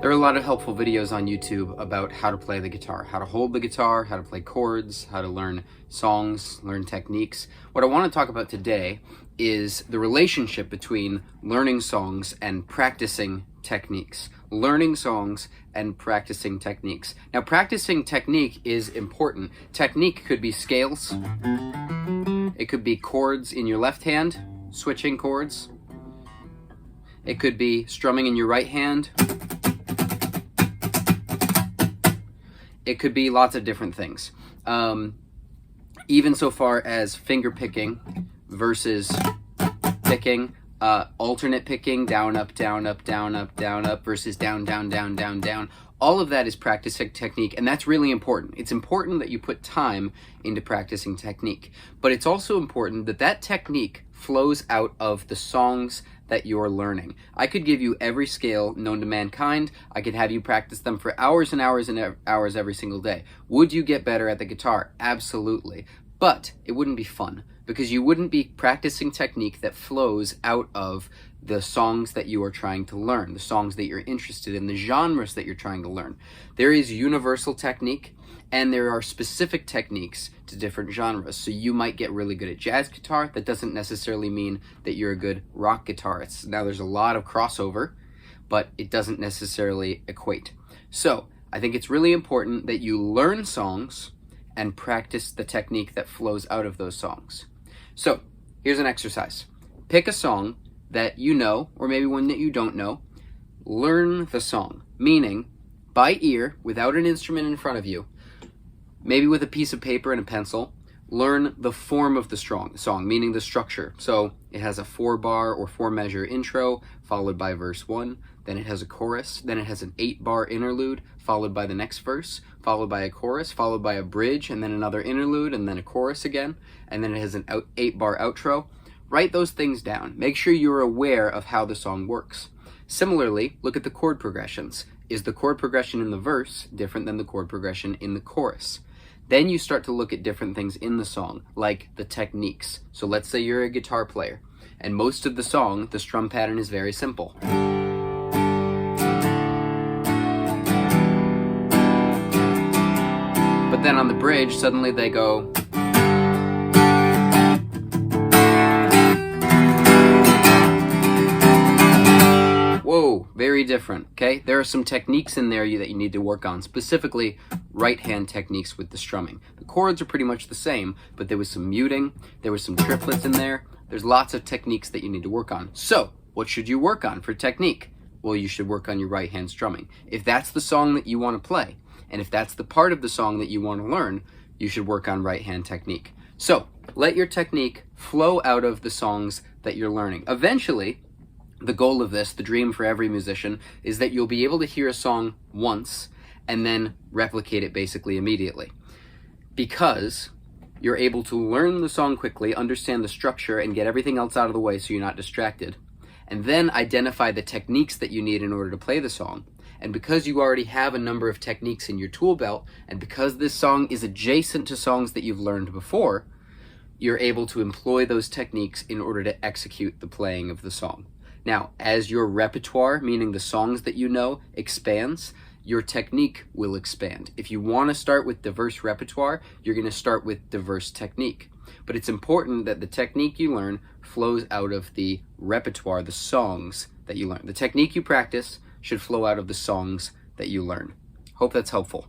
There are a lot of helpful videos on YouTube about how to play the guitar, how to hold the guitar, how to play chords, how to learn songs, learn techniques. What I want to talk about today is the relationship between learning songs and practicing techniques. Learning songs and practicing techniques. Now, practicing technique is important. Technique could be scales. It could be chords in your left hand, switching chords. It could be strumming in your right hand. It could be lots of different things. Even so far as finger picking versus picking, alternate picking, down, up, down, up, down, up, down, up versus down, down, down, down, down. All of that is practicing technique, and that's really important. It's important that you put time into practicing technique, but it's also important that that technique flows out of the songs that you're learning. I could give you every scale known to mankind. I could have you practice them for hours and hours and hours every single day. Would you get better at the guitar? Absolutely. But it wouldn't be fun, because you wouldn't be practicing technique that flows out of the songs that you are trying to learn, the songs that you're interested in, the genres that you're trying to learn. There is universal technique, and there are specific techniques to different genres. So you might get really good at jazz guitar. That doesn't necessarily mean that you're a good rock guitarist. Now, there's a lot of crossover, but it doesn't necessarily equate. So I think it's really important that you learn songs and practice the technique that flows out of those songs. So here's an exercise. Pick a song that you know, or maybe one that you don't know. Learn the song, meaning by ear, without an instrument in front of you, maybe with a piece of paper and a pencil. Learn the form of the song, meaning the structure. So it has a 4-bar or 4-measure intro, followed by verse 1. Then it has a chorus. Then it has an 8-bar interlude, followed by the next verse, followed by a chorus, followed by a bridge, and then another interlude, and then a chorus again. And then it has an 8-bar outro. Write those things down. Make sure you're aware of how the song works. Similarly, look at the chord progressions. Is the chord progression in the verse different than the chord progression in the chorus? Then you start to look at different things in the song, like the techniques. So let's say you're a guitar player, and most of the song, the strum pattern is very simple. But then on the bridge, suddenly they go... Whoa, very different, okay? There are some techniques in there that you need to work on, specifically right-hand techniques with the strumming. The chords are pretty much the same, but there was some muting, there was some triplets in there. There's lots of techniques that you need to work on. So, what should you work on for technique? Well, you should work on your right-hand strumming. If that's the song that you want to play, and if that's the part of the song that you want to learn, you should work on right-hand technique. So, let your technique flow out of the songs that you're learning. Eventually, the goal of this, the dream for every musician, is that you'll be able to hear a song once and then replicate it basically immediately. Because you're able to learn the song quickly, understand the structure, and get everything else out of the way so you're not distracted. And then identify the techniques that you need in order to play the song. And because you already have a number of techniques in your tool belt, and because this song is adjacent to songs that you've learned before, you're able to employ those techniques in order to execute the playing of the song. Now, as your repertoire, meaning the songs that you know, expands, your technique will expand. If you want to start with diverse repertoire, you're going to start with diverse technique. But it's important that the technique you learn flows out of the repertoire, the songs that you learn. The technique you practice should flow out of the songs that you learn. Hope that's helpful.